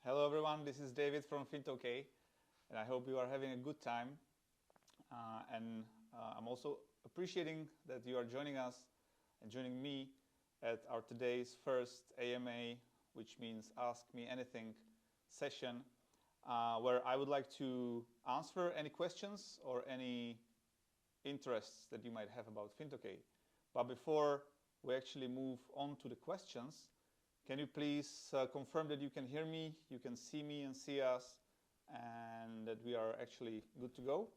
Hello everyone, this is David from Fintokei, and I hope you are having a good time. I'm also appreciating that you are joining us and joining me at our today's first AMA, which means Ask Me Anything session, where I would like to answer any questions or any interests that you might have about Fintokei. But before we actually move on to the questions, can you please confirm that you can hear me, you can see me and see us, and that we are actually good to go?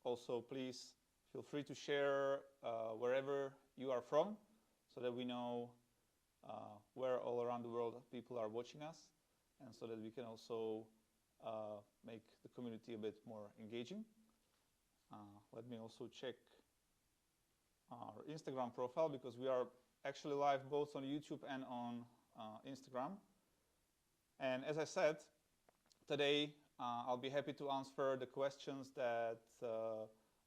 Also, please feel free to share wherever you are from, so that we know where all around the world people are watching us, and so that we can also make the community a bit more engaging. Let me also check our Instagram profile, because we are actually live both on YouTube and on Instagram. And as I said, today I'll be happy to answer the questions that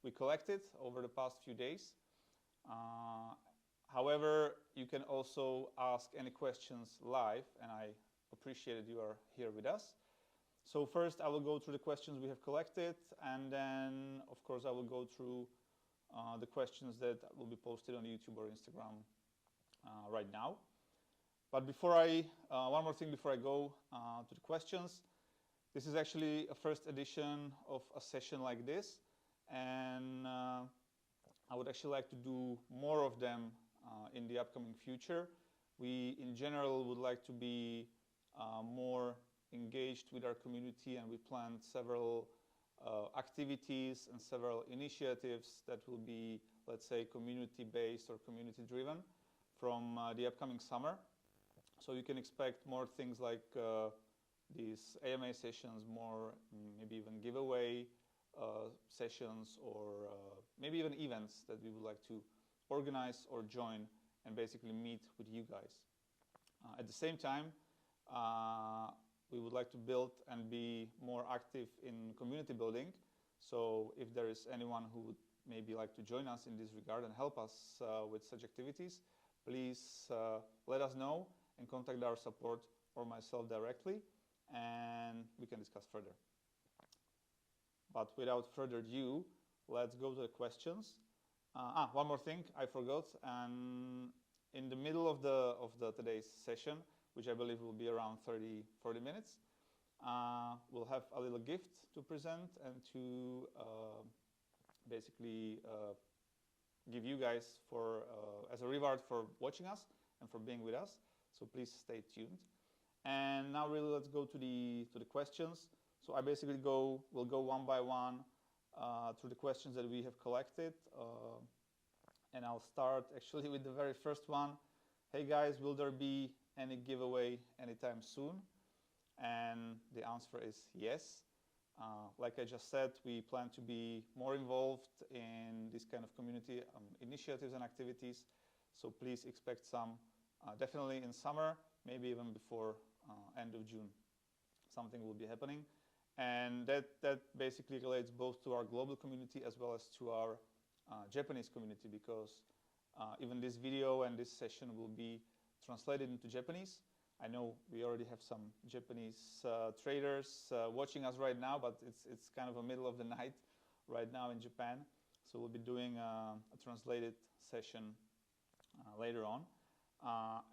we collected over the past few days. However, you can also ask any questions live, and I appreciate that you are here with us. So first I will go through the questions we have collected, and then of course I will go through the questions that will be posted on YouTube or Instagram right now. But before one more thing before I go to the questions. This is actually a first edition of a session like this, and I would actually like to do more of them in the upcoming future. We in general would like to be more engaged with our community, and we planned several activities and several initiatives that will be, let's say, community-based or community-driven from the upcoming summer. So you can expect more things like these AMA sessions, more maybe even giveaway sessions, or maybe even events that we would like to organize or join and basically meet with you guys. At the same time, we would like to build and be more active in community building. So if there is anyone who would maybe like to join us in this regard and help us with such activities, please let us know and contact our support or myself directly, and we can discuss further. But without further ado, let's go to the questions. One more thing I forgot. In the middle of the today's session, which I believe will be around 30-40 minutes, we'll have a little gift to present and to basically give you guys as a reward for watching us and for being with us. So please stay tuned. And now really let's go to the questions. So I basically will go one by one through the questions that we have collected. And I'll start actually with the very first one. Hey guys, will there be any giveaway anytime soon? And the answer is yes. Like I just said, we plan to be more involved in this kind of community initiatives and activities. So please expect some, definitely in summer, maybe even before end of June. Something will be happening. And that basically relates both to our global community as well as to our Japanese community, because even this video and this session will be translated into Japanese. I know we already have some Japanese traders watching us right now, but it's kind of the middle of the night right now in Japan. So we'll be doing a translated session later on.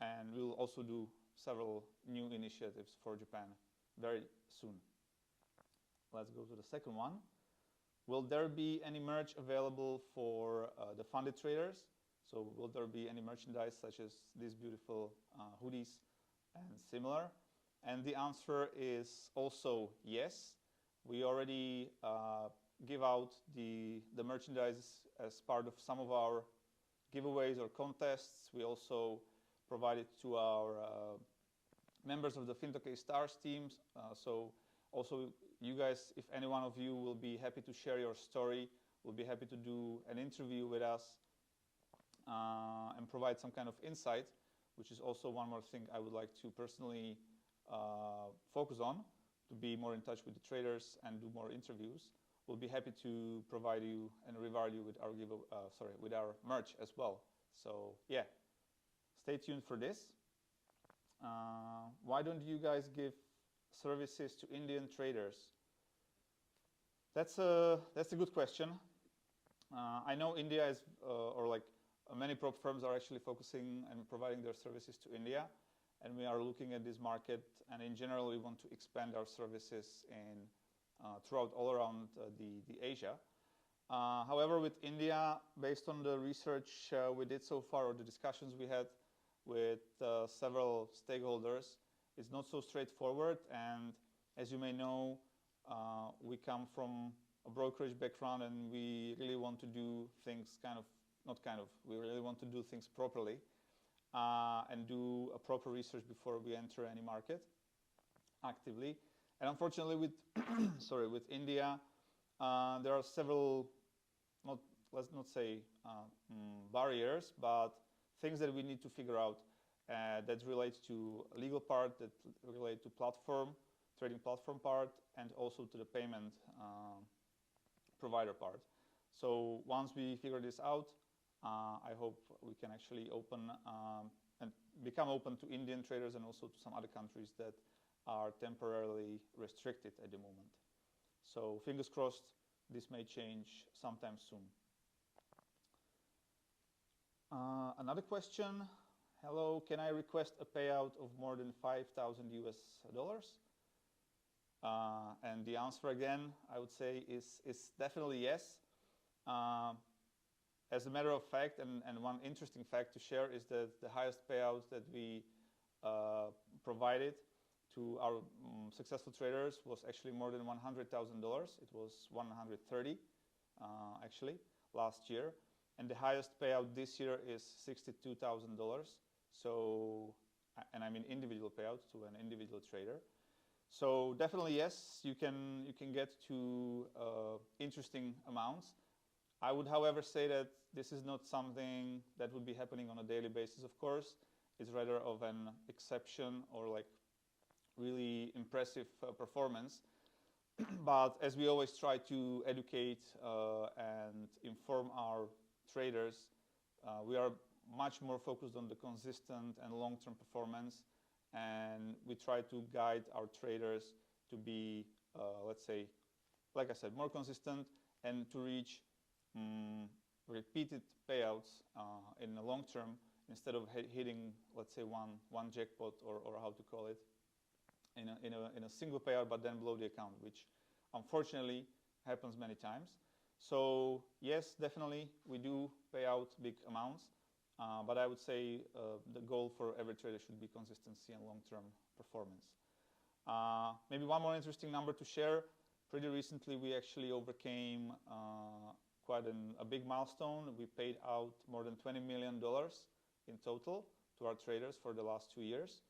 And we'll also do several new initiatives for Japan very soon. Let's go to the second one. Will there be any merch available for the funded traders? So will there be any merchandise such as these beautiful hoodies and similar? And the answer is also yes. We already give out the merchandise as part of some of our giveaways or contests. We also provide it to our members of the Fintokei Stars teams. So also you guys, if any one of you will be happy to share your story, we'll be happy to do an interview with us and provide some kind of insight, which is also one more thing I would like to personally focus on, to be more in touch with the traders and do more interviews. We'll be happy to provide you and reward you with our with our merch as well. So yeah, stay tuned for this. Why don't you guys give services to Indian traders? That's a good question. I know India is, or like many prop firms are actually focusing and providing their services to India, and we are looking at this market, and in general we want to expand our services in throughout all around the Asia. However, with India, based on the research we did so far, or the discussions we had with several stakeholders, it's not so straightforward. And as you may know, we come from a brokerage background, and we really want to do things we really want to do things properly and do a proper research before we enter any market actively. And unfortunately, with with India, there are several, let's not say barriers, but things that we need to figure out that relate to legal part, that relate to trading platform part, and also to the payment provider part. So once we figure this out, I hope we can actually open and become open to Indian traders and also to some other countries that are temporarily restricted at the moment. So fingers crossed, this may change sometime soon. Another question. Hello, can I request a payout of more than 5,000 US dollars? And the answer again, I would say, is definitely yes. As a matter of fact, and one interesting fact to share is that the highest payout that we provided to our successful traders was actually more than $100,000. It was 130 actually last year, and the highest payout this year is $62,000. So, and I mean individual payout to an individual trader. So definitely yes, you can get to interesting amounts. I would, however, say that this is not something that would be happening on a daily basis, of course. It's rather of an exception or like really impressive performance. But as we always try to educate and inform our traders, we are much more focused on the consistent and long-term performance, and we try to guide our traders to be, let's say, like I said, more consistent and to reach repeated payouts in the long term, instead of hitting, let's say, one jackpot, or how to call it, in a single payout but then blow the account, which unfortunately happens many times. So yes, definitely we do pay out big amounts, but I would say the goal for every trader should be consistency and long-term performance. Maybe one more interesting number to share. Pretty recently we actually overcame quite a big milestone. We paid out more than $20 million in total to our traders for the last 2 years.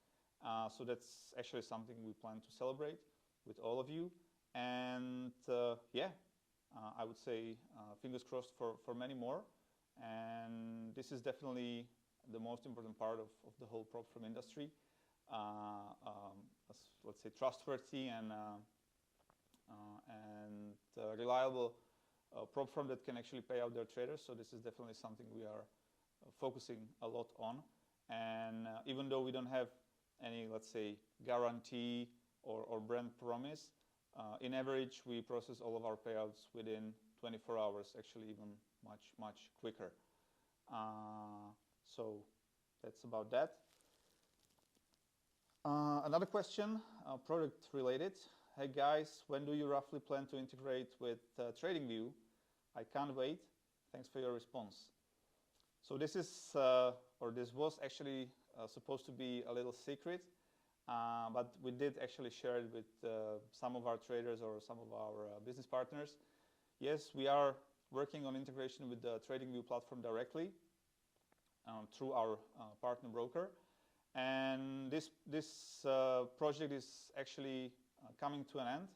So that's actually something we plan to celebrate with all of you. And I would say fingers crossed for many more. And this is definitely the most important part of the whole prop firm industry. Let's say trustworthy and reliable prop firm that can actually pay out their traders. So this is definitely something we are focusing a lot on. And even though we don't have any, let's say, guarantee or brand promise, in average we process all of our payouts within 24 hours, actually even much quicker. So that's about that. Another question, product related. Hey guys, when do you roughly plan to integrate with TradingView? I can't wait. Thanks for your response. So this is, or this was actually supposed to be a little secret, but we did actually share it with some of our traders or some of our business partners. Yes, we are working on integration with the TradingView platform directly through our partner broker. And this project is actually coming to an end,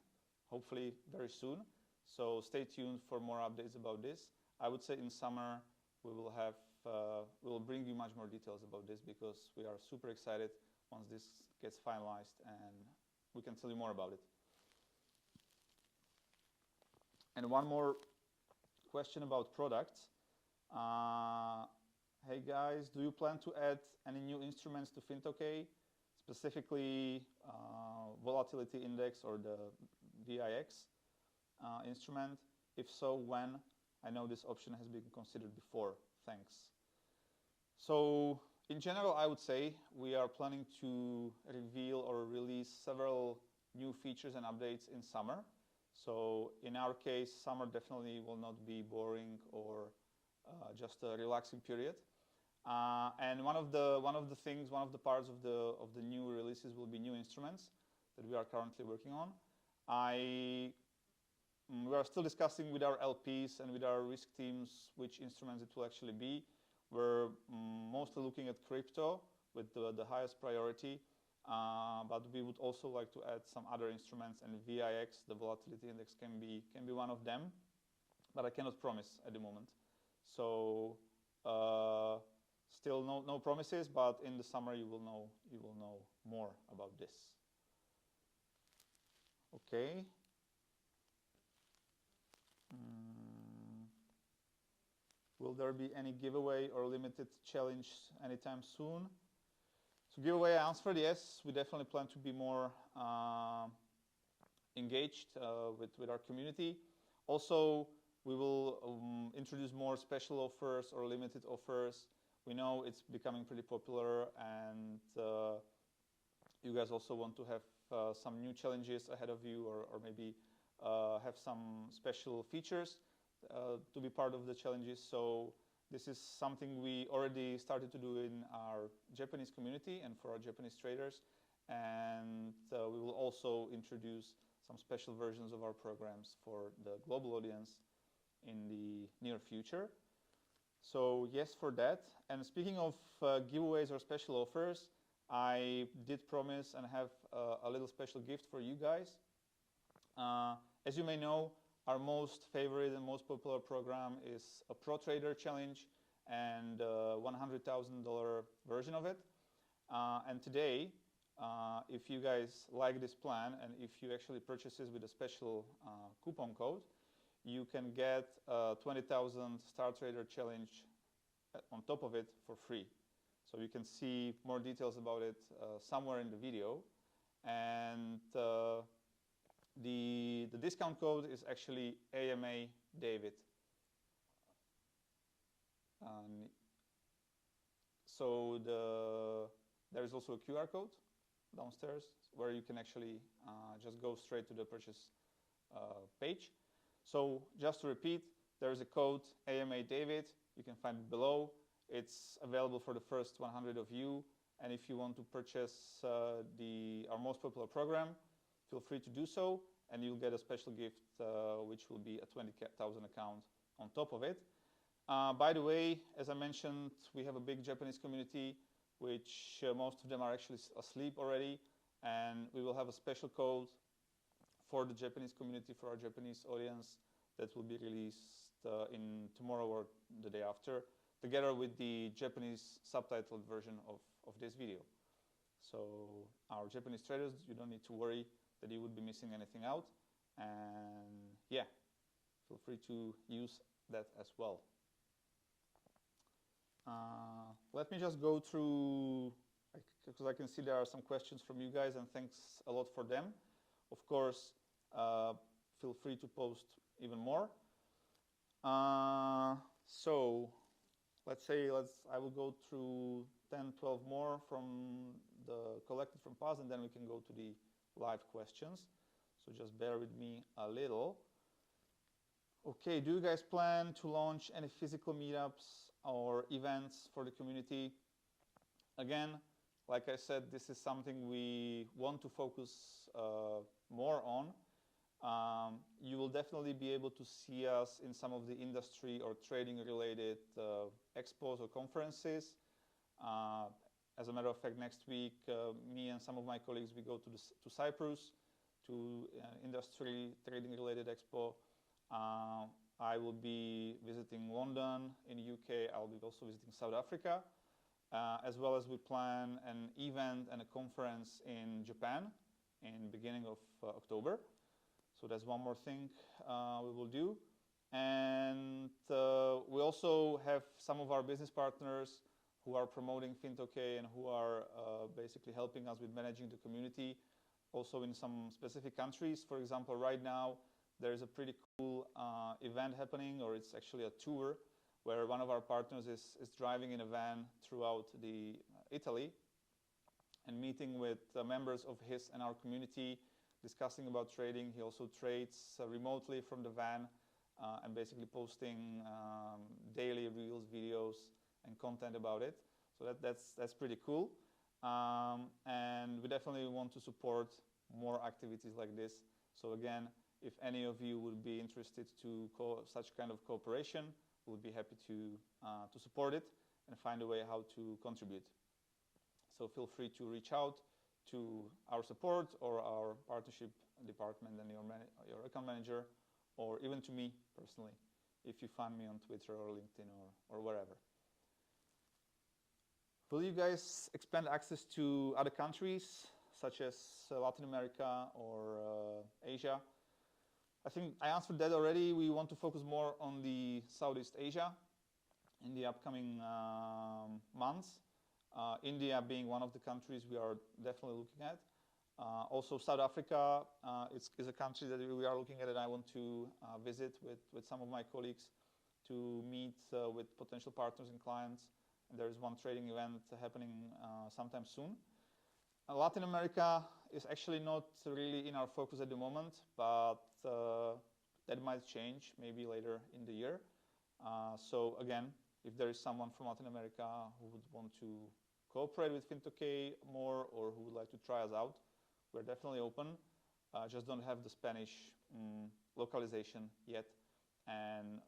hopefully very soon. So stay tuned for more updates about this. I would say in summer we will bring you much more details about this, because we are super excited once this gets finalized and we can tell you more about it. And one more question about products. Hey guys, do you plan to add any new instruments to Fintokei, specifically volatility index or the VIX instrument? If so, when? I know this option has been considered before. Thanks. So in general, I would say we are planning to reveal or release several new features and updates in summer. So in our case, summer definitely will not be boring or just a relaxing period. And one of the parts of the new releases will be new instruments that we are currently working on. We are still discussing with our LPs and with our risk teams which instruments it will actually be. We're mostly looking at crypto with the highest priority, but we would also like to add some other instruments, and VIX, the volatility index, can be one of them, but I cannot promise at the moment. So still no promises, but in the summer you will know more about this. Okay. Will there be any giveaway or limited challenge anytime soon? So giveaway, I answered yes. We definitely plan to be more engaged with our community. Also, we will introduce more special offers or limited offers. We know it's becoming pretty popular, and you guys also want to have some new challenges ahead of you, or maybe have some special features to be part of the challenges. So this is something we already started to do in our Japanese community and for our Japanese traders, and we will also introduce some special versions of our programs for the global audience in the near future. So yes, for that. And speaking of giveaways or special offers, I did promise and have a little special gift for you guys. As you may know, our most favorite and most popular program is a Pro Trader Challenge and a $100,000 version of it. And today, if you guys like this plan and if you actually purchase this with a special coupon code, you can get a 20,000 Star Trader Challenge on top of it for free. So you can see more details about it somewhere in the video. And the discount code is actually AMADAVID. So there is also a QR code downstairs where you can actually just go straight to the purchase page. So just to repeat, there is a code AMADAVID. You can find it below. It's available for the first 100 of you. And if you want to purchase our most popular program, feel free to do so, and you'll get a special gift, which will be a 20,000 account on top of it. By the way, as I mentioned, we have a big Japanese community, which most of them are actually asleep already, and we will have a special code for the Japanese community, for our Japanese audience, that will be released in tomorrow or the day after, together with the Japanese subtitled version of this video. So our Japanese traders, you don't need to worry that you would be missing anything out. And yeah, feel free to use that as well. Let me just go through, because I can see there are some questions from you guys, and thanks a lot for them. Of course, feel free to post even more. So let's say I will go through 10, 12 more from the collected from past, and then we can go to the live questions. So just bear with me a little. Okay, do you guys plan to launch any physical meetups or events for the community? Again, like I said, this is something we want to focus more on. You will definitely be able to see us in some of the industry or trading related expos or conferences. As a matter of fact, next week, me and some of my colleagues, we go to Cyprus to industry trading related expo. I will be visiting London in the UK. I'll be also visiting South Africa, as well as we plan an event and a conference in Japan in beginning of October. So that's one more thing we will do. And we also have some of our business partners who are promoting Fintokei and who are basically helping us with managing the community, also in some specific countries. For example, right now there is a pretty cool event happening, or it's actually a tour, where one of our partners is driving in a van throughout Italy and meeting with members of his and our community, discussing about trading. He also trades remotely from the van and basically posting daily reels, videos, and content about it. So that's pretty cool. And we definitely want to support more activities like this. So again, if any of you would be interested to such kind of cooperation, we'll be happy to support it and find a way how to contribute. So feel free to reach out to our support or our partnership department and your account manager, or even to me personally, if you find me on Twitter or LinkedIn or wherever. Will you guys expand access to other countries, such as Latin America or Asia? I think I answered that already. We want to focus more on the Southeast Asia in the upcoming months. India being one of the countries we are definitely looking at. Also South Africa is a country that we are looking at, and I want to visit with some of my colleagues to meet with potential partners and clients. And there is one trading event happening sometime soon. Latin America is actually not really in our focus at the moment, but that might change maybe later in the year. So again, if there is someone from Latin America who would want to cooperate with Fintokei more, or who would like to try us out, we're definitely open. Just don't have the Spanish localization yet, and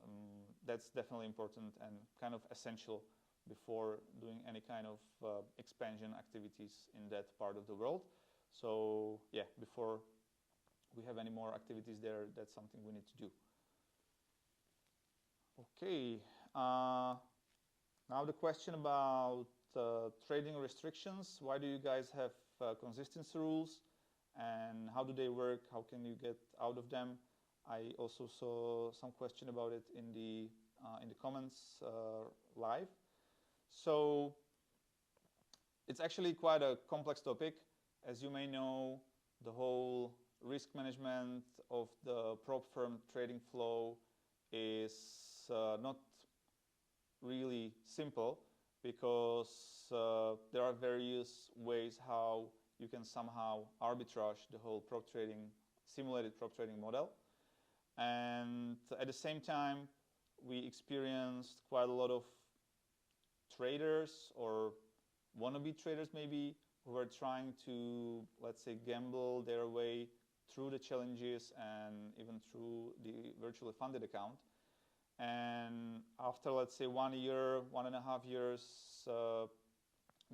that's definitely important and kind of essential before doing any kind of expansion activities in that part of the world. So yeah, before we have any more activities there, that's something we need to do. Okay, now the question about trading restrictions. Why do you guys have consistency rules, and how do they work? How can you get out of them? I also saw some question about it in the comments live. So it's actually quite a complex topic. As you may know, the whole risk management of the prop firm trading flow is not really simple, because there are various ways how you can somehow arbitrage the whole simulated prop trading model. And at the same time, we experienced quite a lot of traders, or wannabe traders maybe, who are trying to, let's say, gamble their way through the challenges and even through the virtually funded account. And after, let's say, 1 year, 1.5 years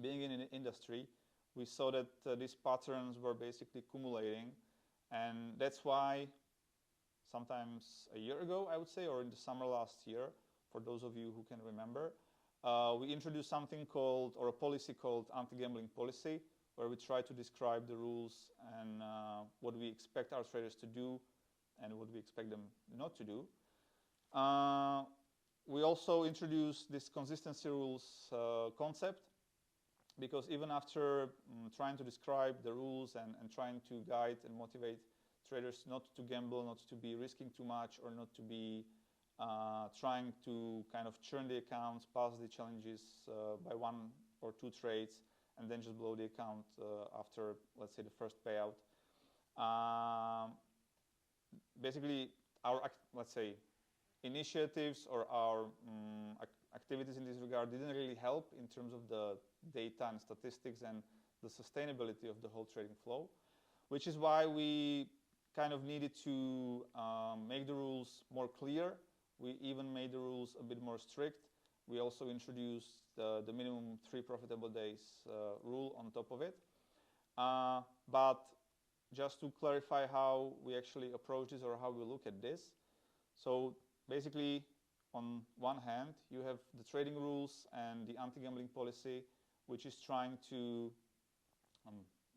being in the industry, we saw that these patterns were basically accumulating. And that's why sometimes a year ago, I would say, or in the summer last year, for those of you who can remember, we introduced something called, or a policy called anti-gambling policy, where we try to describe the rules and what we expect our traders to do and what we expect them not to do. We also introduced this consistency rules concept, because even after trying to describe the rules and trying to guide and motivate traders not to gamble, not to be risking too much, or not to be trying to kind of churn the accounts, pass the challenges by 1 or 2 trades, and then just blow the account after, let's say, the first payout. Basically, our, let's say, initiatives or our activities in this regard didn't really help in terms of the data and statistics and the sustainability of the whole trading flow, which is why we kind of needed to make the rules more clear. We even made the rules a bit more strict. We also introduced the minimum 3 profitable days rule on top of it. But just to clarify how we actually approach this, or how we look at this. So basically, on one hand, you have the trading rules and the anti-gambling policy, which is trying to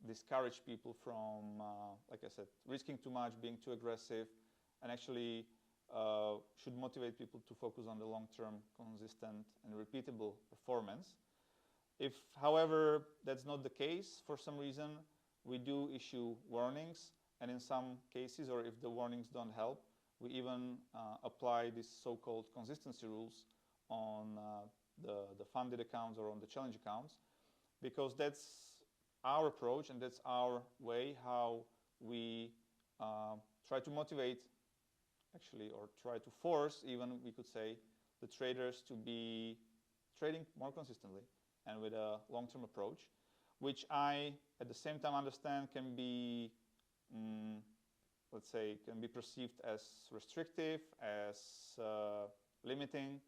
discourage people from, like I said, risking too much, being too aggressive, and actually should motivate people to focus on the long-term, consistent, and repeatable performance. If, however, that's not the case for some reason, we do issue warnings, and in some cases, or if the warnings don't help, we even apply these so-called consistency rules on the funded accounts or on the challenge accounts, because that's our approach and that's our way how we try to motivate, actually, or try to force, even we could say, the traders to be trading more consistently and with a long-term approach, which I, at the same time, understand can be, let's say, can be perceived as restrictive, as limiting.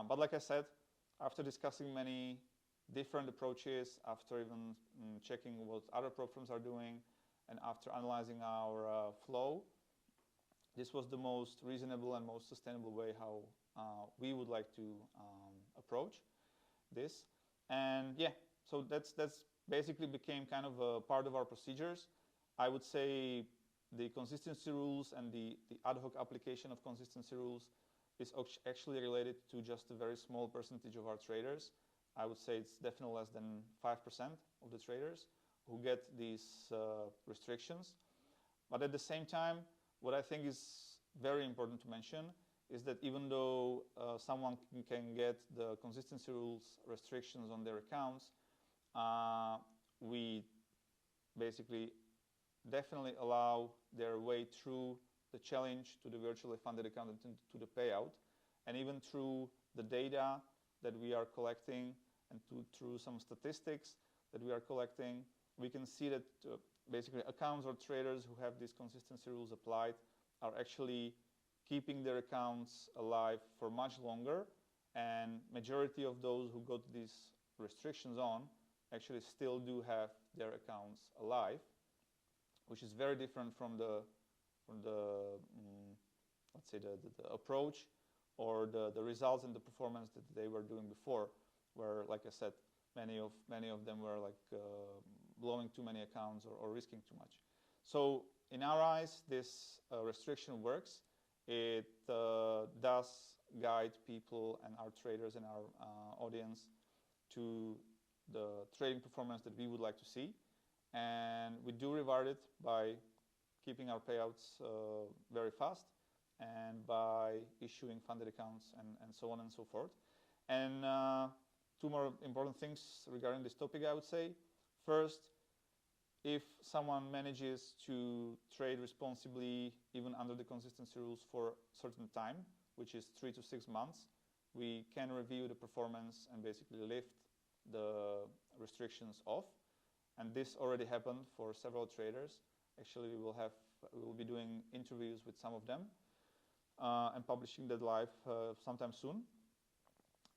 But like I said, after discussing many different approaches, after even checking what other prop firms are doing, and after analyzing our flow, this was the most reasonable and most sustainable way how we would like to approach this. And yeah, so that's basically became kind of a part of our procedures. I would say the consistency rules and the ad hoc application of consistency rules is actually related to just a very small percentage of our traders. I would say it's definitely less than 5% of the traders who get these restrictions. But at the same time, what I think is very important to mention is that even though someone can get the consistency rules restrictions on their accounts, we basically definitely allow their way through the challenge to the virtually funded account and to the payout, and even through the data that we are collecting and through some statistics that we are collecting, we can see that basically accounts or traders who have these consistency rules applied are actually keeping their accounts alive for much longer, and majority of those who got these restrictions on actually still do have their accounts alive, which is very different from the let's say the approach or the results and the performance that they were doing before, where, like I said, many of them were like blowing too many accounts or risking too much. So in our eyes, this restriction works. It does guide people and our traders and our audience to the trading performance that we would like to see. And we do reward it by keeping our payouts very fast and by issuing funded accounts and so on and so forth. And two more important things regarding this topic, I would say. First, if someone manages to trade responsibly, even under the consistency rules, for a certain time, which is 3 to 6 months, we can review the performance and basically lift the restrictions off. And this already happened for several traders. Actually, we will be doing interviews with some of them and publishing that live sometime soon.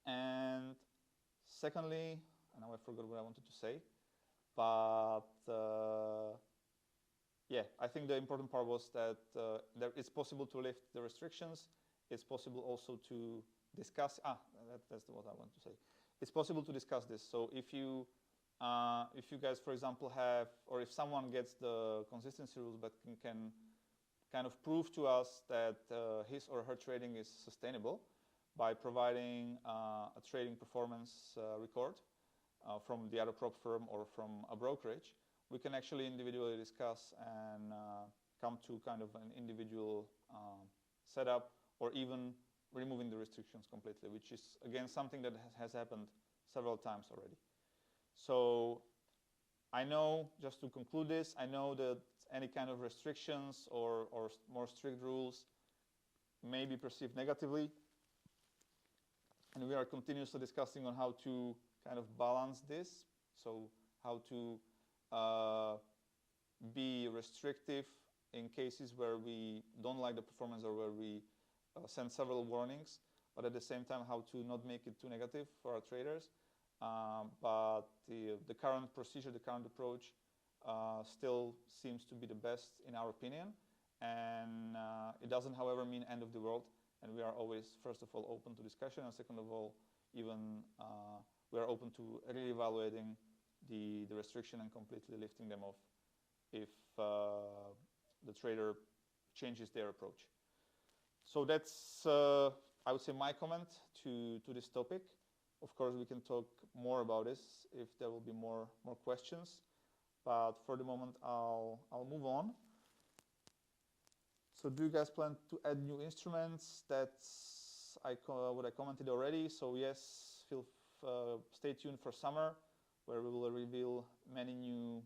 And secondly, and now I forgot what I wanted to say, but yeah, I think the important part was that it's possible to lift the restrictions. It's possible also to discuss, that's what I want to say. It's possible to discuss this. So if you guys, for example, have, or if someone gets the consistency rules but can kind of prove to us that his or her trading is sustainable by providing a trading performance record from the other prop firm or from a brokerage, we can actually individually discuss and come to kind of an individual setup, or even removing the restrictions completely, which is, again, something that has happened several times already. So I know, just to conclude this, I know that any kind of restrictions or more strict rules may be perceived negatively, and we are continuously discussing on how to kind of balance this. So how to be restrictive in cases where we don't like the performance or where we send several warnings, but at the same time how to not make it too negative for our traders. But the current procedure, the current approach still seems to be the best in our opinion, and it doesn't, however, mean end of the world, and we are always, first of all, open to discussion, and second of all, even we are open to reevaluating the restriction and completely lifting them off if the trader changes their approach. So that's, I would say, my comment to this topic. Of course, we can talk more about this if there will be more questions. But for the moment, I'll move on. So do you guys plan to add new instruments? That's what I commented already. So yes, stay tuned for summer, where we will reveal many new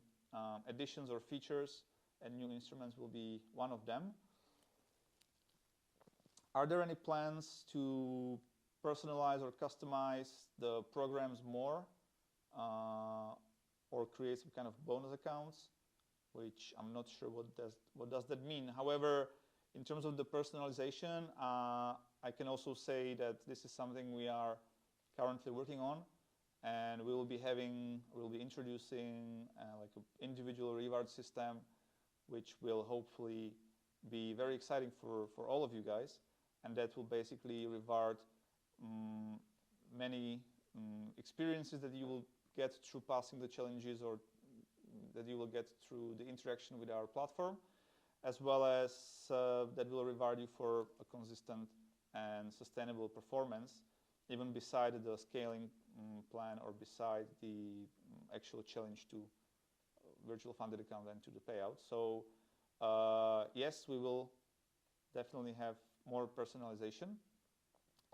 additions or features, and new instruments will be one of them. Are there any plans to personalize or customize the programs more, or create some kind of bonus accounts, which I'm not sure what does that mean. However, in terms of the personalization, I can also say that this is something we are currently working on, and we'll be introducing like an individual reward system, which will hopefully be very exciting for all of you guys, and that will basically reward many experiences that you will get through passing the challenges, or that you will get through the interaction with our platform, as well as that will reward you for a consistent and sustainable performance, even beside the scaling plan or beside the actual challenge to virtual funded account and to the payout. So yes, we will definitely have more personalization.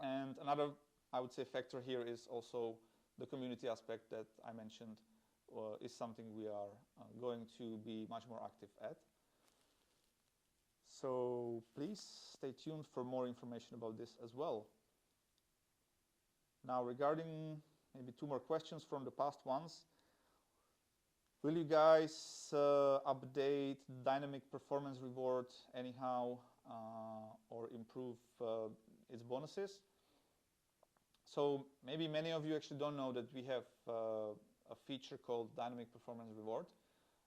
And another, I would say, factor here is also the community aspect that I mentioned is something we are going to be much more active at. So please stay tuned for more information about this as well. Now, regarding maybe 2 more questions from the past ones, will you guys update dynamic performance reward anyhow, or improve its bonuses? So maybe many of you actually don't know that we have a feature called dynamic performance reward.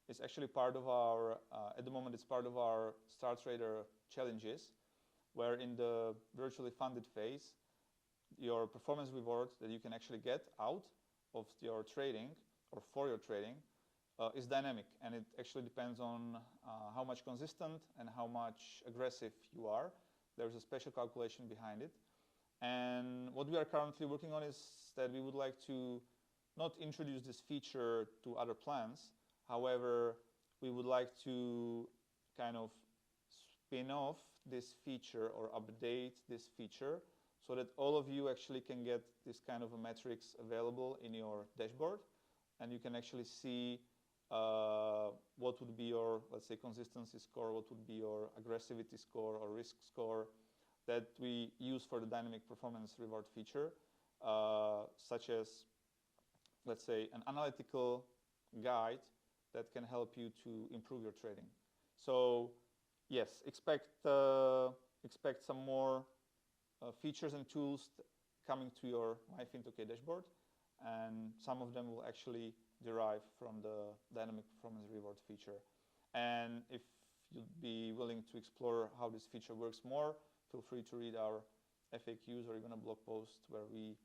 It's actually part of our, at the moment it's part of our Star Trader challenges, where in the virtually funded phase, your performance reward that you can actually get out of your trading or for your trading is dynamic, and it actually depends on how much consistent and how much aggressive you are. There's a special calculation behind it. And what we are currently working on is that we would like to not introduce this feature to other plans. However, we would like to kind of spin off this feature or update this feature so that all of you actually can get this kind of a metrics available in your dashboard, and you can actually see what would be your, let's say, consistency score, what would be your aggressivity score or risk score that we use for the dynamic performance reward feature, such as, let's say, an analytical guide that can help you to improve your trading. So yes, expect some more features and tools coming to your My Fintokei dashboard, and some of them will actually derive from the dynamic performance reward feature. And if you'd be willing to explore how this feature works more, feel free to read our FAQs or even a blog post where we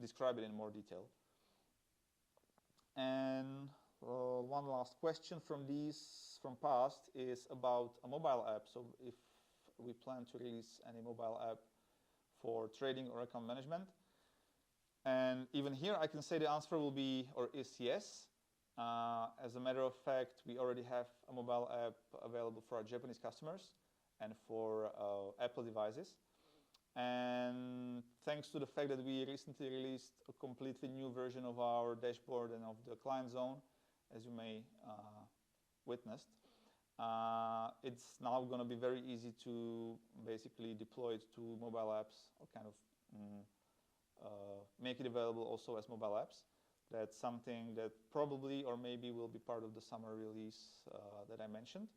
describe it in more detail. And one last question from past is about a mobile app. So if we plan to release any mobile app for trading or account management. And even here I can say the answer will be, or is yes. As a matter of fact, we already have a mobile app available for our Japanese customers and for Apple devices. And thanks to the fact that we recently released a completely new version of our dashboard and of the client zone, as you may witnessed, it's now going to be very easy to basically deploy it to mobile apps, or kind of make it available also as mobile apps. That's something that probably or maybe will be part of the summer release that I mentioned.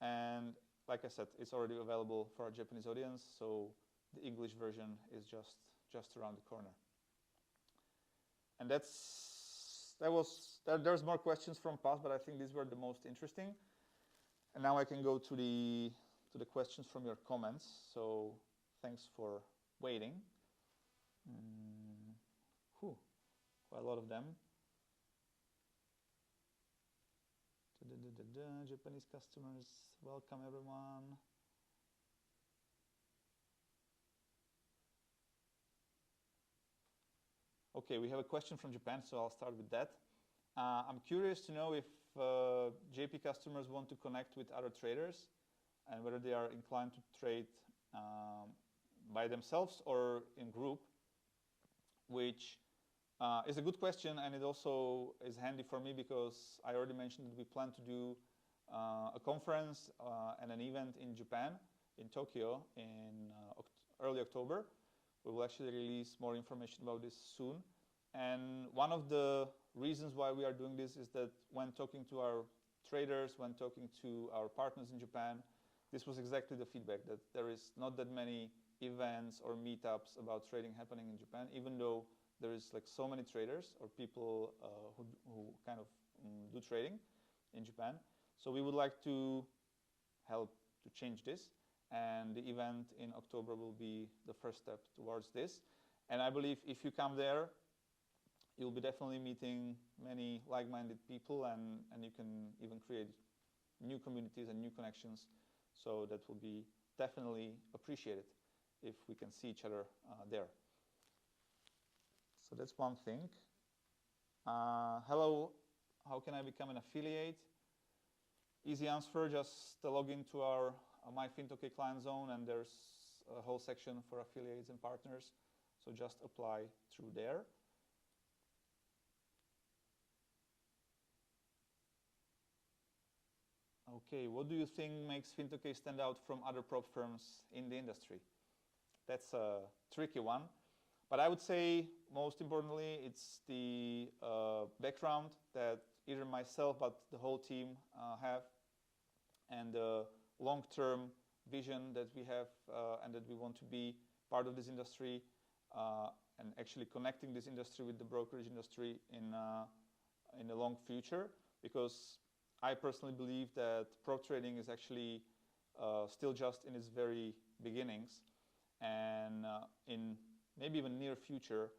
And like I said, it's already available for our Japanese audience, so the English version is just around the corner. And there's more questions from past, but I think these were the most interesting. And now I can go to the questions from your comments. So thanks for waiting. Quite a lot of them. Japanese customers, welcome everyone. Okay, we have a question from Japan, so I'll start with that. I'm curious to know if JP customers want to connect with other traders and whether they are inclined to trade by themselves or in group, which is a good question, and it also is handy for me because I already mentioned that we plan to do a conference and an event in Japan, in Tokyo, in early October. We will actually release more information about this soon. And one of the reasons why we are doing this is that when talking to our traders, when talking to our partners in Japan, this was exactly the feedback, that there is not that many events or meetups about trading happening in Japan, even though there is like so many traders or people who kind of do trading in Japan. So we would like to help to change this. And the event in October will be the first step towards this. And I believe if you come there, you'll be definitely meeting many like-minded people, and you can even create new communities and new connections. So that will be definitely appreciated if we can see each other there. So that's one thing. Hello, how can I become an affiliate? Easy answer, just log into our My Fintokei client zone, and there's a whole section for affiliates and partners. So just apply through there. Okay, what do you think makes Fintokei stand out from other prop firms in the industry? That's a tricky one. But I would say, most importantly, it's the background that either myself but the whole team have, and the long-term vision that we have, and that we want to be part of this industry, and actually connecting this industry with the brokerage industry in the long future. Because I personally believe that prop trading is actually still just in its very beginnings, and in maybe even near future,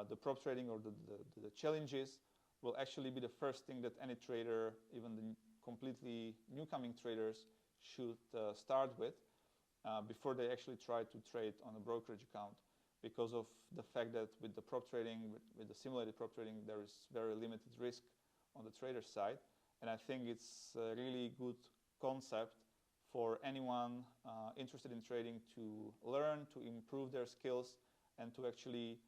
the prop trading or the challenges will actually be the first thing that any trader, even the completely newcoming traders, should start with before they actually try to trade on a brokerage account, because of the fact that with the prop trading, with the simulated prop trading, there is very limited risk on the trader side. And I think it's a really good concept for anyone interested in trading to learn, to improve their skills, and to actually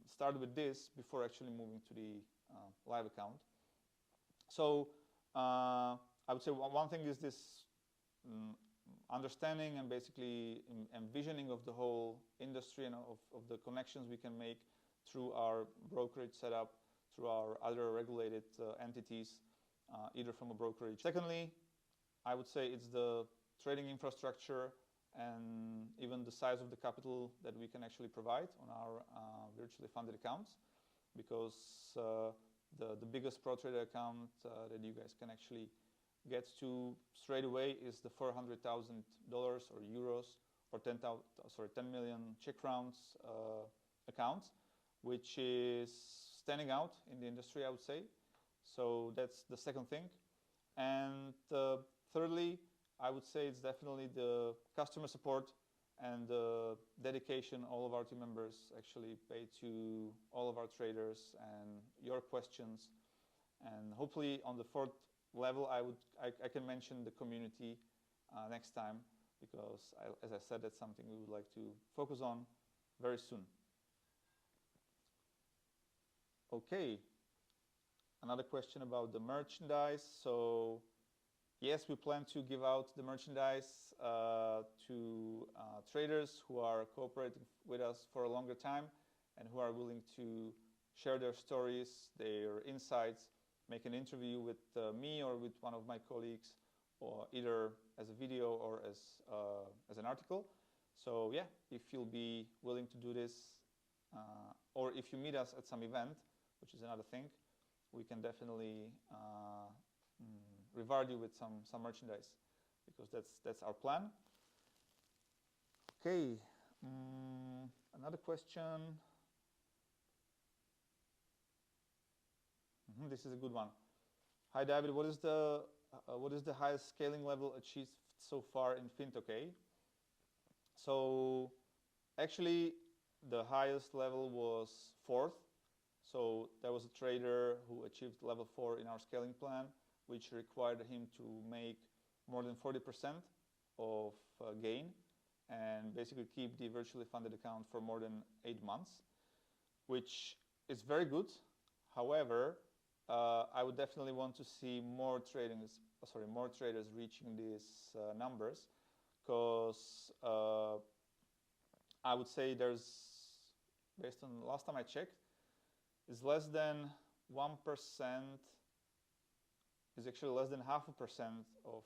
start with this before actually moving to the live account. So I would say one thing is this understanding and basically envisioning of the whole industry and of the connections we can make through our brokerage setup, through our other regulated entities, either from a brokerage. Secondly, I would say it's the trading infrastructure and even the size of the capital that we can actually provide on our virtually funded accounts, because the biggest pro trader account that you guys can actually get to straight away is the $400,000 or euros or 10 million Czech crowns accounts, which is standing out in the industry, I would say. So that's the second thing. And thirdly, I would say it's definitely the customer support and the dedication all of our team members actually pay to all of our traders and your questions. And hopefully on the fourth level, I can mention the community next time, because as I said, that's something we would like to focus on very soon. Okay, another question about the merchandise. So yes, we plan to give out the merchandise to traders who are cooperating with us for a longer time and who are willing to share their stories, their insights, make an interview with me or with one of my colleagues, or either as a video or as an article. So yeah, if you'll be willing to do this, or if you meet us at some event, which is another thing, we can definitely reward you with some merchandise, because that's our plan. Okay, another question. This is a good one. Hi David, what is the highest scaling level achieved so far in Fintokei? So actually, the highest level was 4th. So there was a trader who achieved level 4 in our scaling plan, which required him to make more than 40% of gain and basically keep the virtually funded account for more than 8 months, which is very good. However, I would definitely want to see more traders reaching these numbers, because I would say there's, based on last time I checked, is less than 1%, is actually less than 0.5% of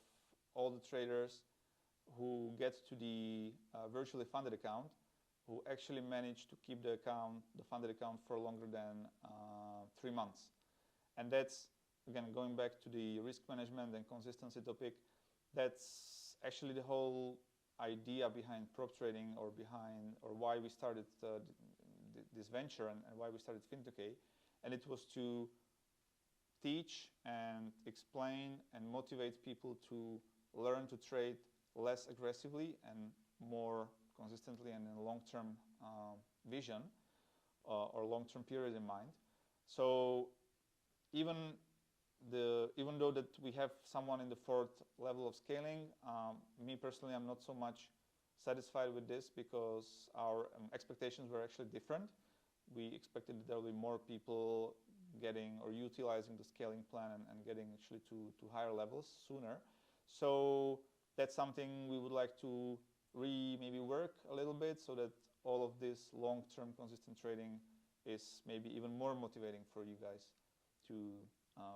all the traders who get to the virtually funded account who actually manage to keep the funded account for longer than 3 months. And that's, again, going back to the risk management and consistency topic, that's actually the whole idea behind prop trading, or why we started this venture and why we started Fintokei. And it was to teach and explain and motivate people to learn to trade less aggressively and more consistently and in a long-term vision or long-term period in mind. So even though that we have someone in the 4th level of scaling, me personally, I'm not so much satisfied with this, because our expectations were actually different. We expected that there will be more people getting or utilizing the scaling plan and getting actually to higher levels sooner. So that's something we would like to maybe work a little bit, so that all of this long-term consistent trading is maybe even more motivating for you guys to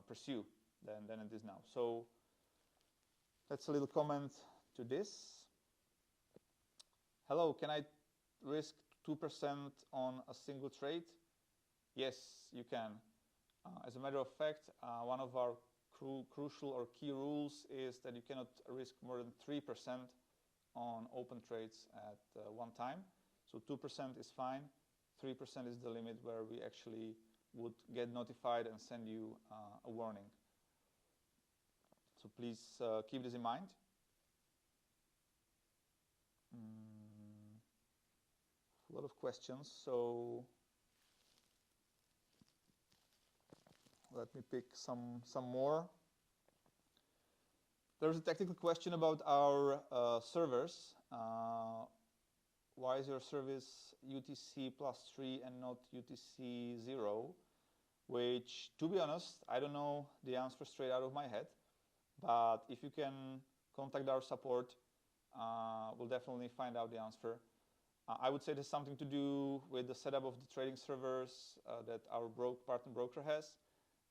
pursue than it is now. So that's a little comment to this. Hello, can I risk 2% on a single trade? Yes, you can. As a matter of fact, one of our crucial or key rules is that you cannot risk more than 3% on open trades at one time. So 2% is fine. 3% is the limit where we actually would get notified and send you a warning. So please keep this in mind. A lot of questions, so let me pick some more. There's a technical question about our servers. Why is your service UTC +3 and not UTC 0? Which, to be honest, I don't know the answer straight out of my head. But if you can contact our support, we'll definitely find out the answer. I would say there's something to do with the setup of the trading servers that our partner broker has.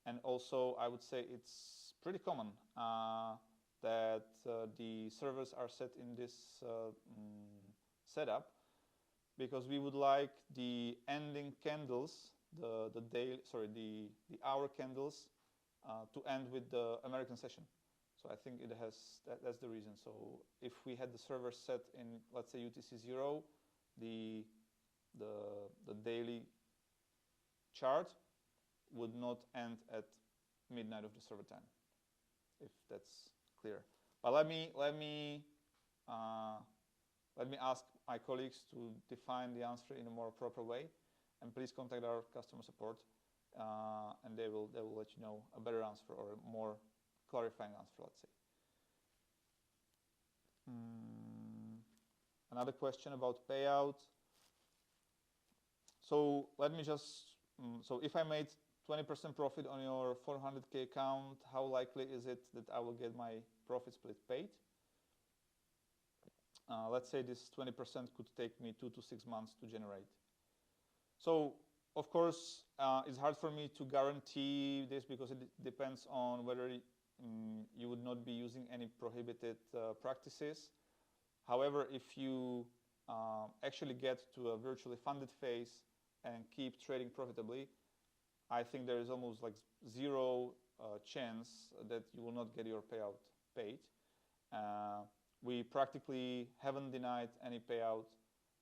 And also, I would say it's pretty common that the servers are set in this setup, because we would like the ending candles, the hour candles, to end with the American session. So I think that's the reason. So if we had the server set in, let's say, UTC 0, the daily chart would not end at midnight of the server time, if that's clear. But let me ask my colleagues to define the answer in a more proper way, and please contact our customer support, and they will let you know a better answer or a more clarifying answer, let's say. Another question about payout. So let me just, so if I made 20% profit on your 400K account, how likely is it that I will get my profit split paid? Let's say this 20% could take me 2 to 6 months to generate. So, of course, it's hard for me to guarantee this, because it depends on whether you would not be using any prohibited practices. However, if you actually get to a virtually funded phase and keep trading profitably, I think there is almost like zero chance that you will not get your payout paid. We practically haven't denied any payout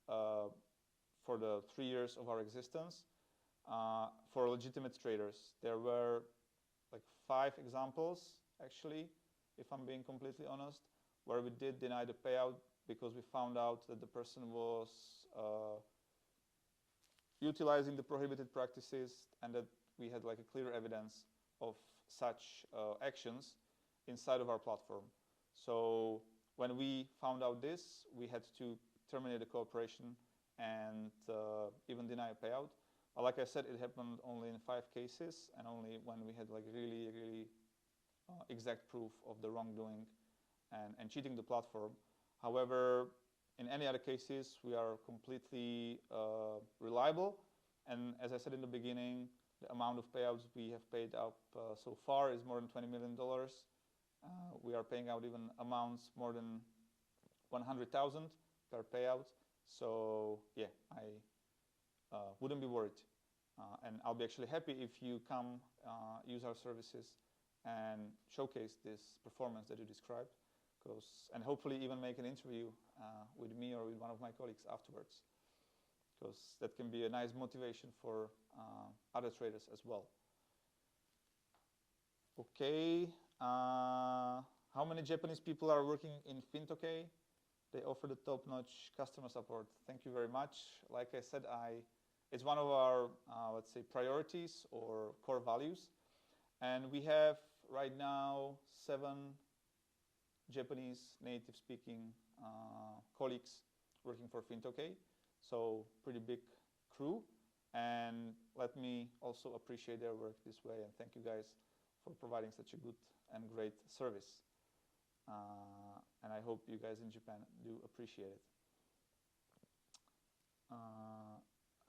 for the 3 years of our existence for legitimate traders. There were like 5 examples, actually, if I'm being completely honest, where we did deny the payout because we found out that the person was utilizing the prohibited practices, and that we had like a clear evidence of such actions inside of our platform. So when we found out this, we had to terminate the cooperation and even deny a payout. But like I said, it happened only in 5 cases, and only when we had like really exact proof of the wrongdoing and cheating the platform. However, in any other cases, we are completely reliable. And as I said in the beginning, the amount of payouts we have paid up so far is more than $20 million. We are paying out even amounts more than 100,000 per payout. So yeah, I wouldn't be worried. And I'll be actually happy if you come use our services and showcase this performance that you described, and hopefully even make an interview with me or with one of my colleagues afterwards, because that can be a nice motivation for other traders as well. Okay, how many Japanese people are working in Fintokei? They offer the top-notch customer support. Thank you very much. Like I said, it's one of our, let's say, priorities or core values. And we have right now 7 Japanese native-speaking colleagues working for Fintokei. So pretty big crew. And let me also appreciate their work this way, and thank you guys for providing such a good and great service. And I hope you guys in Japan do appreciate it.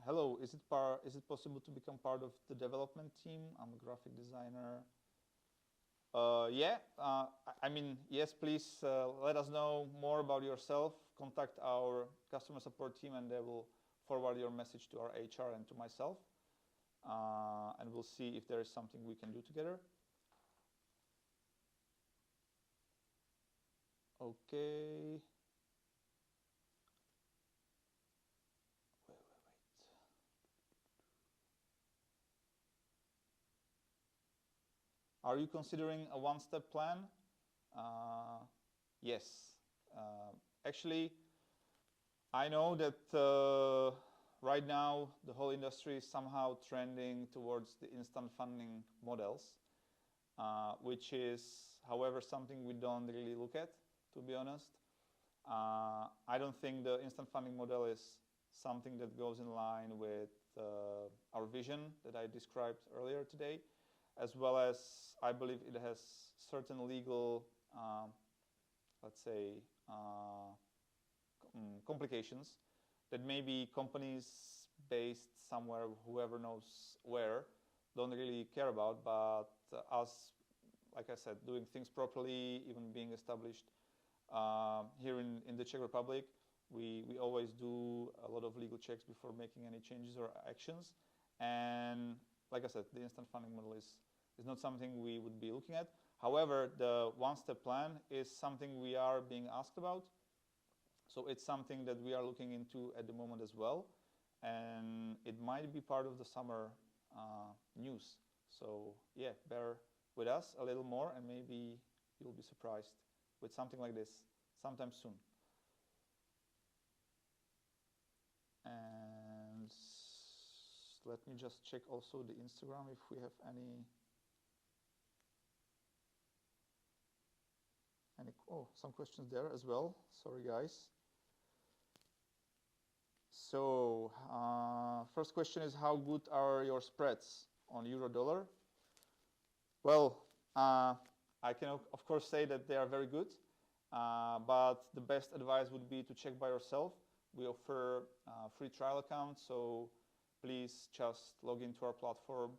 Hello, is it possible to become part of the development team? I'm a graphic designer. Yeah, I mean, yes, please let us know more about yourself. Contact our customer support team, and they will forward your message to our HR and to myself. And we'll see if there is something we can do together. Okay. Wait. Are you considering a one-step plan? Yes. Actually, I know that right now the whole industry is somehow trending towards the instant funding models, which is, however, something we don't really look at, to be honest. I don't think the instant funding model is something that goes in line with our vision that I described earlier today, as well as I believe it has certain legal, let's say, complications that maybe companies based somewhere, whoever knows where, don't really care about, but us, like I said, doing things properly, even being established here in the Czech Republic, we always do a lot of legal checks before making any changes or actions. And like I said, the instant funding model is not something we would be looking at. However, the one-step plan is something we are being asked about. So it's something that we are looking into at the moment as well. And it might be part of the summer news. So yeah, bear with us a little more, and maybe you'll be surprised with something like this sometime soon. And let me just check also the Instagram if we have any some questions there as well. Sorry, guys. So first question is, how good are your spreads on euro-dollar? Well, I can of course say that they are very good, but the best advice would be to check by yourself. We offer free trial accounts, so please just log into our platform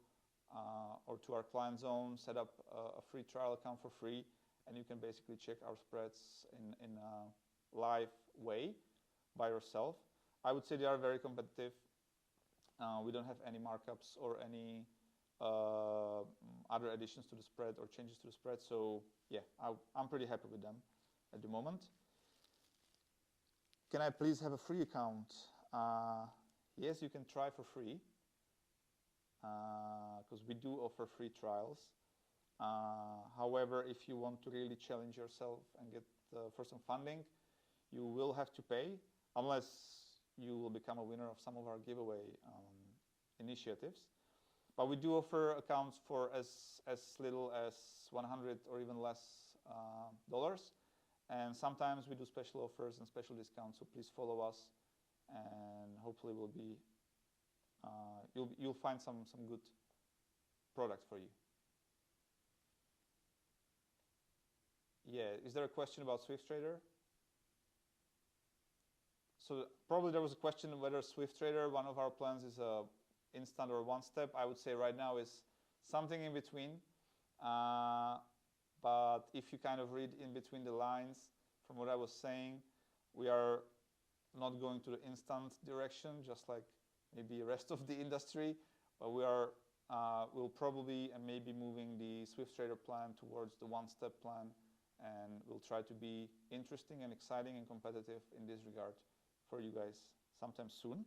or to our client zone, set up a free trial account for free, and you can basically check our spreads in a live way by yourself. I would say they are very competitive. We don't have any markups or any other additions to the spread or changes to the spread. So yeah, I'm pretty happy with them at the moment. Can I please have a free account? Yes, you can try for free, because we do offer free trials. However, if you want to really challenge yourself and get for some funding, you will have to pay, unless you will become a winner of some of our giveaway initiatives. But we do offer accounts for as little as 100 or even less dollars. And sometimes we do special offers and special discounts, so please follow us, and hopefully we'll be you'll find some good products for you. Yeah, is there a question about SwiftTrader? So probably there was a question whether SwiftTrader, one of our plans, is a instant or one step. I would say right now is something in between. But if you kind of read in between the lines from what I was saying, we are not going to the instant direction, just like maybe the rest of the industry, but we'll probably and maybe moving the SwiftTrader plan towards the one-step plan, and we'll try to be interesting and exciting and competitive in this regard for you guys sometime soon.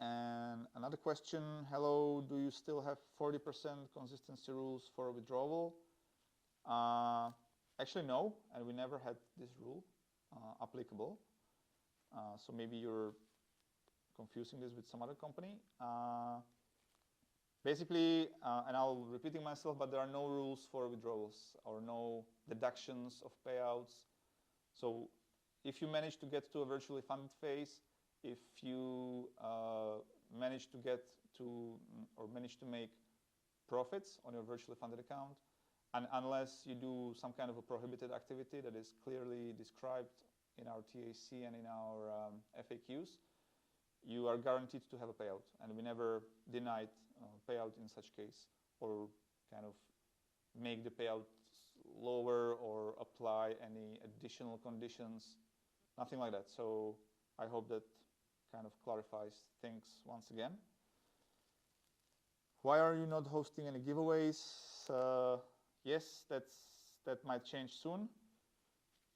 And another question, hello, do you still have 40% consistency rules for withdrawal? Actually no, and we never had this rule applicable. So maybe you're confusing this with some other company. Basically, and I'll repeating myself, but there are no rules for withdrawals or no deductions of payouts. So if you manage to get to a virtually funded phase, if you manage to get to or manage to make profits on your virtually funded account, and unless you do some kind of a prohibited activity that is clearly described in our TAC and in our FAQs, you are guaranteed to have a payout, and we never denied payout in such case, or kind of make the payout lower or apply any additional conditions, nothing like that. So I hope that kind of clarifies things once again. Why are you not hosting any giveaways? Yes, that might change soon,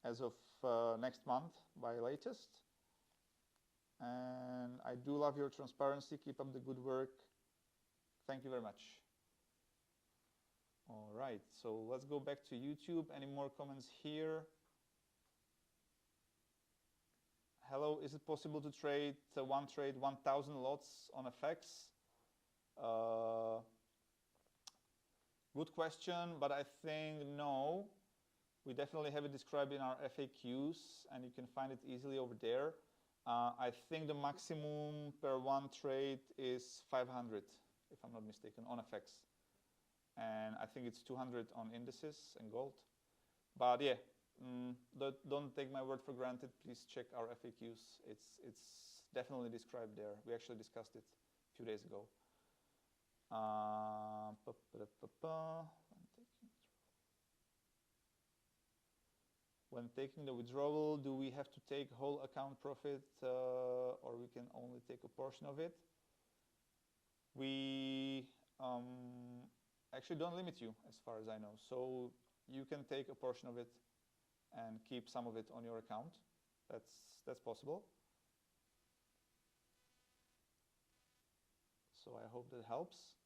as of next month by latest. And I do love your transparency. Keep up the good work. Thank you very much. All right, so let's go back to YouTube. Any more comments here? Hello, is it possible to trade one trade 1,000 lots on FX? Good question, but I think no. We definitely have it described in our FAQs, and you can find it easily over there. I think the maximum per one trade is 500, if I'm not mistaken, on FX. And I think it's 200 on indices and gold. But yeah, don't take my word for granted. Please check our FAQs. It's definitely described there. We actually discussed it a few days ago. When taking the withdrawal, do we have to take whole account profit or we can only take a portion of it? We actually don't limit you as far as I know. So you can take a portion of it and keep some of it on your account. That's possible. So I hope that helps.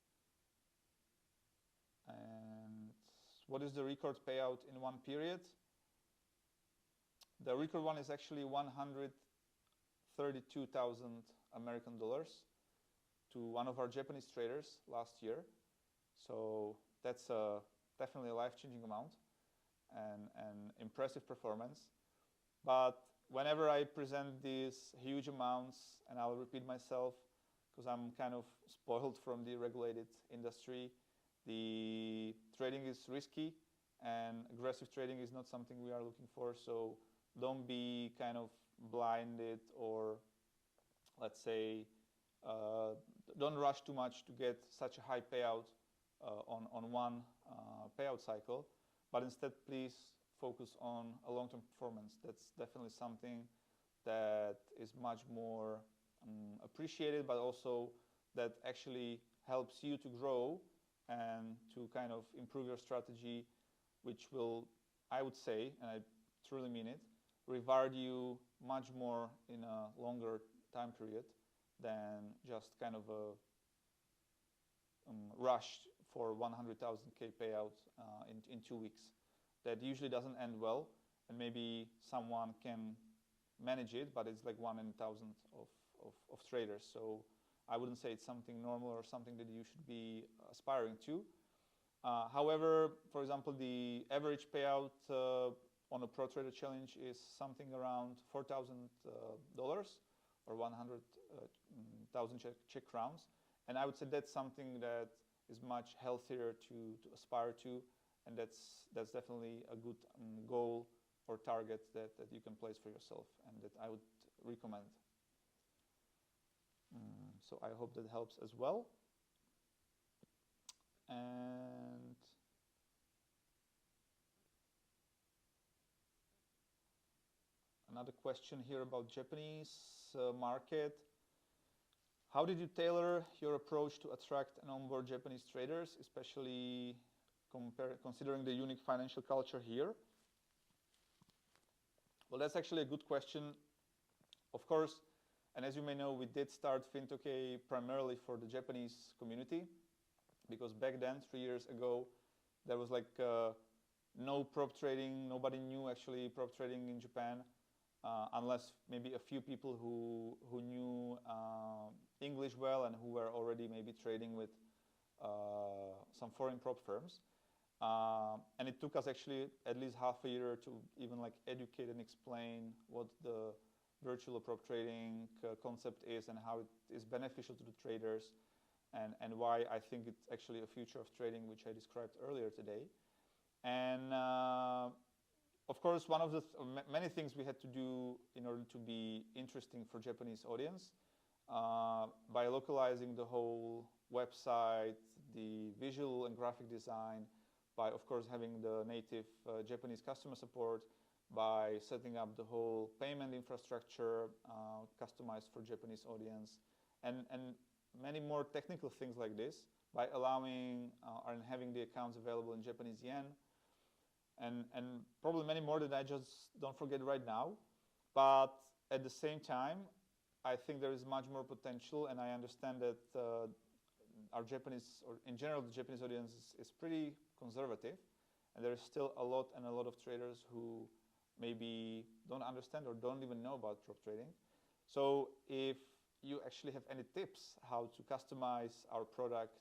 And what is the record payout in one period? The record one is actually 132,000 American dollars to one of our Japanese traders last year. So that's definitely a life-changing amount and impressive performance. But whenever I present these huge amounts, and I'll repeat myself because I'm kind of spoiled from the regulated industry, the trading is risky and aggressive trading is not something we are looking for. So don't be kind of blinded, or let's say don't rush too much to get such a high payout on one payout cycle, but instead please focus on a long-term performance. That's definitely something that is much more appreciated, but also that actually helps you to grow and to kind of improve your strategy, which will, I would say, and I truly mean it, reward you much more in a longer time period than just kind of a rush for 100,000K payout in 2 weeks. That usually doesn't end well, and maybe someone can manage it, but it's like 1 in 1,000 of traders. So I wouldn't say it's something normal or something that you should be aspiring to. However, for example, the average payout on a Pro Trader Challenge is something around $4,000 or 100,000 Czech crowns. And I would say that's something that is much healthier to aspire to, and that's definitely a good goal or target that you can place for yourself, and that I would recommend. So I hope that helps as well. And another question here about Japanese market. How did you tailor your approach to attract and onboard Japanese traders, especially considering the unique financial culture here? Well, that's actually a good question. Of course, and as you may know, we did start Fintokei primarily for the Japanese community, because back then, 3 years ago, there was like no prop trading. Nobody knew actually prop trading in Japan, unless maybe a few people who knew English well and who were already maybe trading with some foreign prop firms. And it took us actually at least half a year to even like educate and explain what the virtual prop trading concept is and how it is beneficial to the traders, and why I think it's actually a future of trading, which I described earlier today. And of course, one of the many things we had to do in order to be interesting for Japanese audience, by localizing the whole website, the visual and graphic design, by of course having the native Japanese customer support, by setting up the whole payment infrastructure customized for Japanese audience, and many more technical things like this, by allowing and having the accounts available in Japanese yen, and probably many more that I just don't forget right now. But at the same time, I think there is much more potential, and I understand that our Japanese, or in general the Japanese audience, is pretty conservative, and there is still a lot of traders who maybe don't understand or don't even know about prop trading. So if you actually have any tips how to customize our product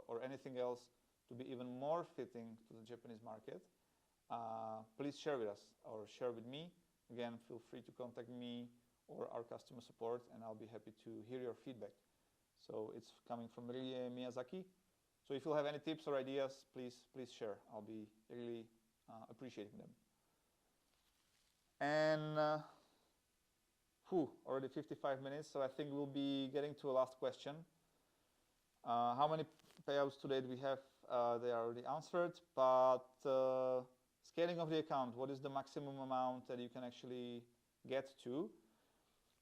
or anything else to be even more fitting to the Japanese market, please share with us or share with me. Again, feel free to contact me or our customer support, and I'll be happy to hear your feedback. So it's coming from Rie Miyazaki. So if you have any tips or ideas, please share. I'll be really appreciating them. And already 55 minutes, so I think we'll be getting to a last question. How many payouts today do we have? They are already answered, but scaling of the account, what is the maximum amount that you can actually get to?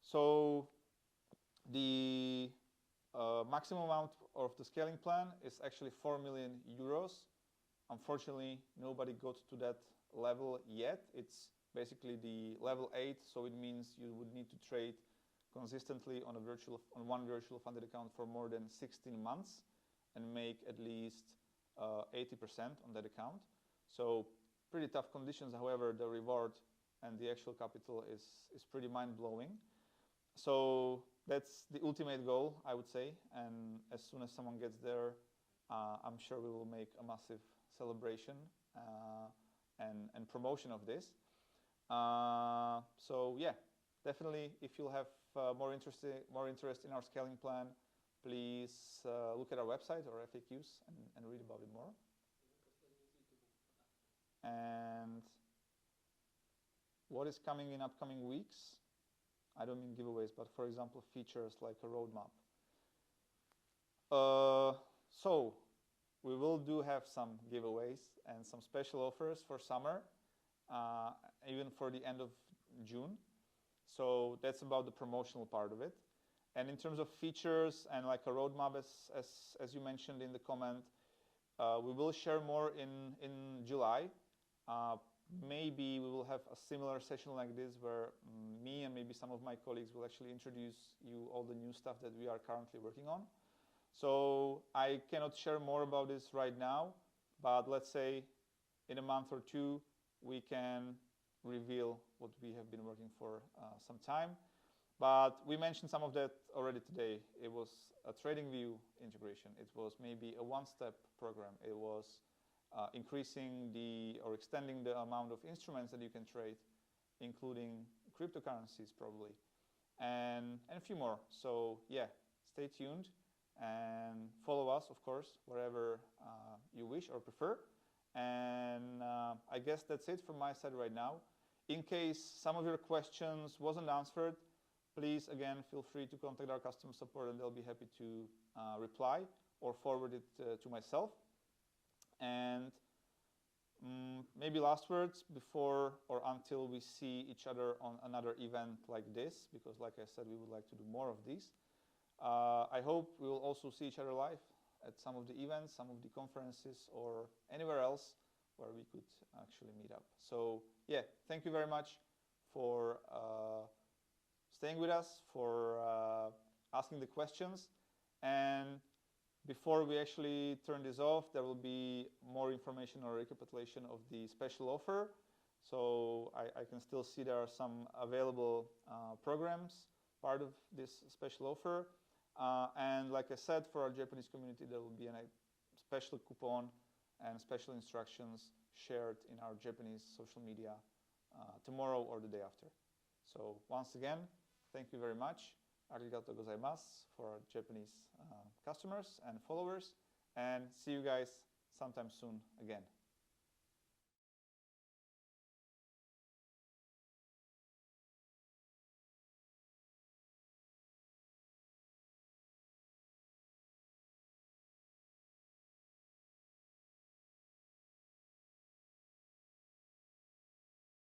So the maximum amount of the scaling plan is actually 4 million euros. Unfortunately, nobody got to that level yet. It's basically the level 8, so it means you would need to trade consistently on one virtual funded account for more than 16 months and make at least 80% on that account. So pretty tough conditions. However, the reward and the actual capital is pretty mind-blowing. So that's the ultimate goal, I would say. And as soon as someone gets there, I'm sure we will make a massive celebration and promotion of this. So yeah, definitely, if you'll have more interest in our scaling plan, please look at our website or FAQs and read about it more. And what is coming in upcoming weeks? I don't mean giveaways, but for example, features like a roadmap. So we will have some giveaways and some special offers for summer, even for the end of June. So that's about the promotional part of it. And in terms of features and like a roadmap, as you mentioned in the comment, we will share more in July. Maybe we will have a similar session like this where me and maybe some of my colleagues will actually introduce you all the new stuff that we are currently working on. So I cannot share more about this right now, but let's say in a month or two, we can reveal what we have been working for some time. But we mentioned some of that already today. It was a TradingView integration. It was maybe a one-step program. It was increasing or extending the amount of instruments that you can trade, including cryptocurrencies probably, and a few more. So yeah, stay tuned and follow us, of course, wherever you wish or prefer. And I guess that's it from my side right now. In case some of your questions wasn't answered, please, again, feel free to contact our customer support and they'll be happy to reply or forward it to myself. And maybe last words before or until we see each other on another event like this, because like I said, we would like to do more of these. I hope we will also see each other live at some of the events, some of the conferences, or anywhere else where we could actually meet up. So yeah, thank you very much for staying with us, for asking the questions. And before we actually turn this off, there will be more information or recapitulation of the special offer. So I can still see there are some available programs, part of this special offer. And like I said, for our Japanese community, there will be a special coupon and special instructions shared in our Japanese social media tomorrow or the day after. So once again, thank you very much. Arigatou gozaimasu for our Japanese customers and followers. And see you guys sometime soon again.